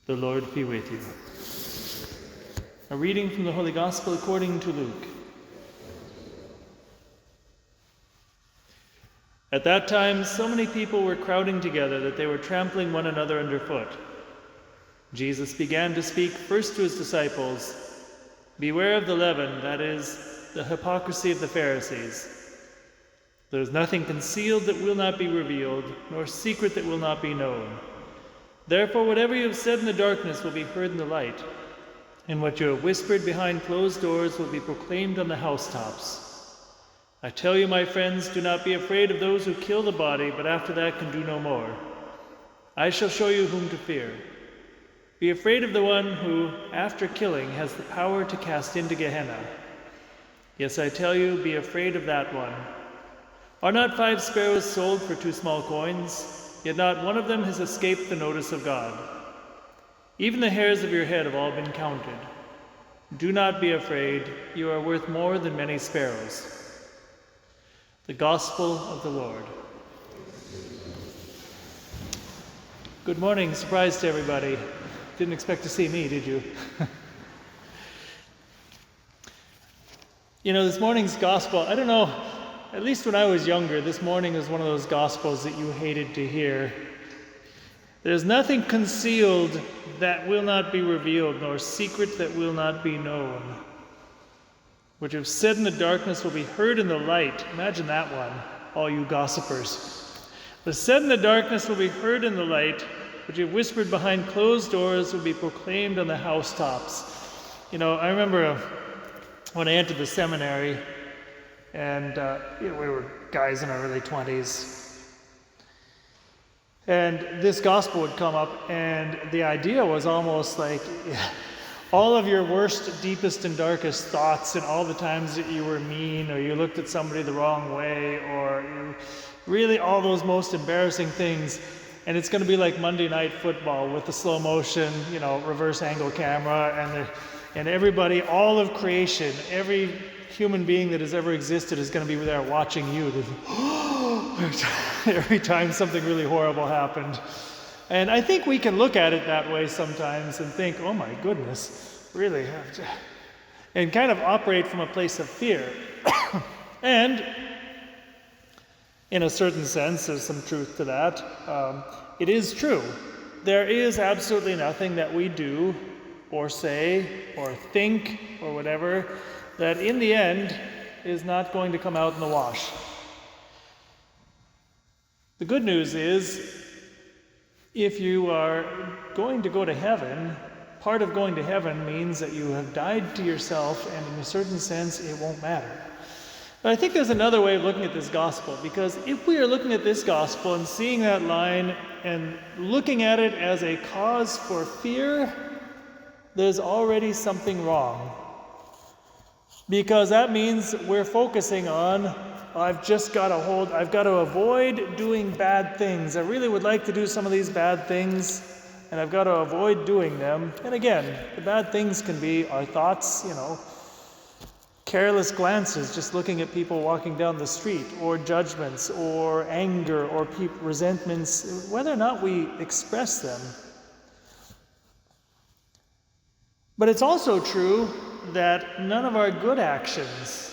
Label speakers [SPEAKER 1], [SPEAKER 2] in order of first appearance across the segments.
[SPEAKER 1] The Lord be with you. A reading from the Holy Gospel according to Luke. At that time, so many people were crowding together that they were trampling one another underfoot. Jesus began to speak first to his disciples, "Beware of the leaven, that is, the hypocrisy of the Pharisees. There is nothing concealed that will not be revealed, nor secret that will not be known. Therefore, whatever you have said in the darkness will be heard in the light, and what you have whispered behind closed doors will be proclaimed on the housetops. I tell you, my friends, do not be afraid of those who kill the body, but after that can do no more. I shall show you whom to fear. Be afraid of the one who, after killing, has the power to cast into Gehenna. Yes, I tell you, be afraid of that one. Are not 5 sparrows sold for 2 small coins? Yet not one of them has escaped the notice of God. Even the hairs of your head have all been counted. Do not be afraid, you are worth more than many sparrows." The Gospel of the Lord. Good morning, surprise to everybody. Didn't expect to see me, did you? You know, this morning's Gospel, I don't know, at least when I was younger, this morning was one of those Gospels that you hated to hear. There's nothing concealed that will not be revealed, nor secret that will not be known. What you've said in the darkness will be heard in the light. Imagine that one, all you gossipers. What's said in the darkness will be heard in the light. What you've whispered behind closed doors will be proclaimed on the housetops. You know, I remember when I entered the seminary, and we were guys in our early 20s. And this gospel would come up, and the idea was almost like all of your worst, deepest, and darkest thoughts, and all the times that you were mean, or you looked at somebody the wrong way, or really all those most embarrassing things. And it's going to be like Monday Night Football with the slow motion, reverse angle camera, and everybody, all of creation, every human being that has ever existed is going to be there watching you every time something really horrible happened. And I think we can look at it that way sometimes and think, oh my goodness, really? And kind of operate from a place of fear. And in a certain sense, there's some truth to that. It is true. There is absolutely nothing that we do or say or think or whatever that in the end is not going to come out in the wash. The good news is, if you are going to go to heaven, part of going to heaven means that you have died to yourself, and in a certain sense, it won't matter. But I think there's another way of looking at this gospel, because if we are looking at this gospel and seeing that line and looking at it as a cause for fear, there's already something wrong. Because that means we're focusing on, I've got to avoid doing bad things. I really would like to do some of these bad things, and I've got to avoid doing them. And again, the bad things can be our thoughts, careless glances, just looking at people walking down the street, or judgments, or anger, or resentments, whether or not we express them. But it's also true that none of our good actions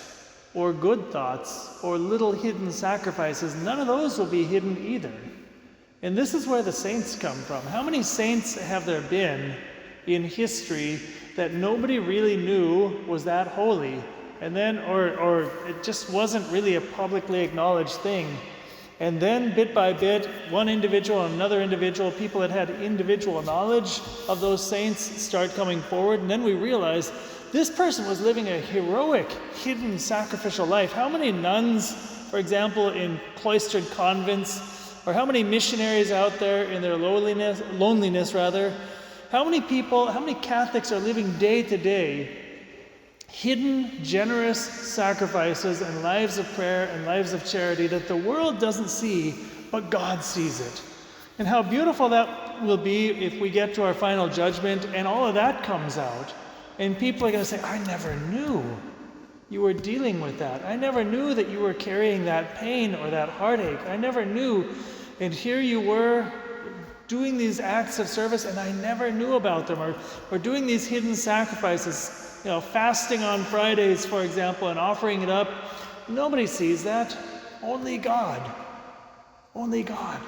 [SPEAKER 1] or good thoughts or little hidden sacrifices, none of those will be hidden either. And this is where the saints come from. How many saints have there been in history that nobody really knew was that holy, and then or it just wasn't really a publicly acknowledged thing? And then bit by bit, one individual and another individual, people that had individual knowledge of those saints start coming forward, and then we realize this person was living a heroic, hidden, sacrificial life. How many nuns, for example, in cloistered convents, or how many missionaries out there in their loneliness, how many Catholics are living day to day hidden, generous sacrifices and lives of prayer and lives of charity that the world doesn't see, but God sees it. And how beautiful that will be if we get to our final judgment and all of that comes out. And people are going to say, I never knew you were dealing with that. I never knew that you were carrying that pain or that heartache. I never knew. And here you were doing these acts of service and I never knew about them, or doing these hidden sacrifices, fasting on Fridays, for example, and offering it up. Nobody sees that. Only God. Only God.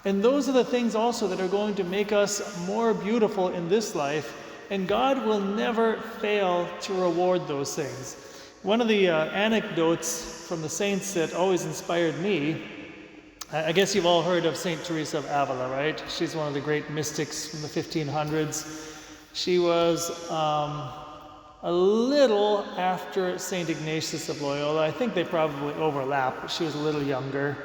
[SPEAKER 1] And those are the things also that are going to make us more beautiful in this life, and God will never fail to reward those things. One of the anecdotes from the saints that always inspired me, I guess you've all heard of St. Teresa of Avila, right? She's one of the great mystics from the 1500s. She was a little after St. Ignatius of Loyola. I think they probably overlap, but she was a little younger.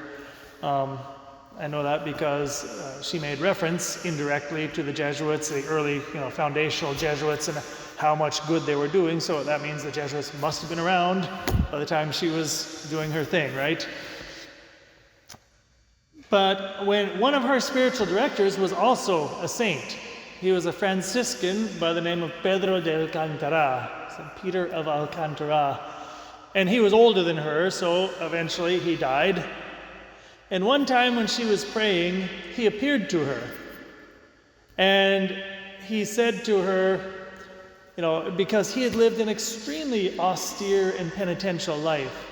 [SPEAKER 1] I know that because she made reference indirectly to the Jesuits, the early, foundational Jesuits, and how much good they were doing. So that means the Jesuits must have been around by the time she was doing her thing, right? But when one of her spiritual directors was also a saint, he was a Franciscan by the name of Pedro de Alcantara, St. Peter of Alcantara, and he was older than her, so eventually he died. And one time when she was praying, he appeared to her, and he said to her, because he had lived an extremely austere and penitential life,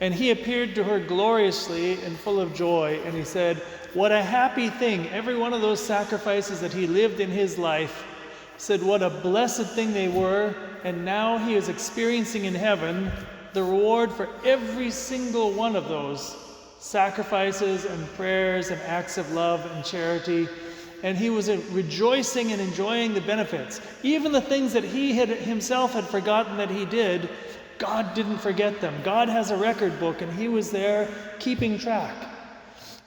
[SPEAKER 1] and he appeared to her gloriously and full of joy, and he said, what a happy thing, every one of those sacrifices that he lived in his life, said what a blessed thing they were, and now he is experiencing in heaven the reward for every single one of those sacrifices and prayers and acts of love and charity. And he was rejoicing and enjoying the benefits. Even the things that he himself had forgotten that he did, God didn't forget them. God has a record book, and he was there keeping track.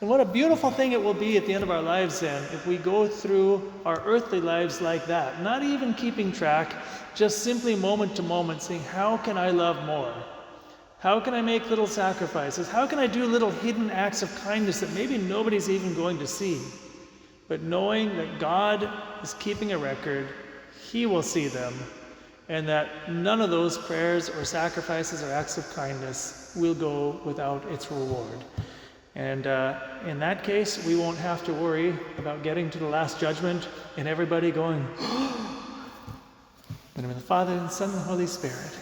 [SPEAKER 1] And what a beautiful thing it will be at the end of our lives then, if we go through our earthly lives like that, not even keeping track, just simply moment to moment saying, how can I love more? How can I make little sacrifices? How can I do little hidden acts of kindness that maybe nobody's even going to see? But knowing that God is keeping a record, he will see them, and that none of those prayers or sacrifices or acts of kindness will go without its reward. And in that case, we won't have to worry about getting to the Last Judgment and everybody going, in the name of the Father, and the Son, and the Holy Spirit.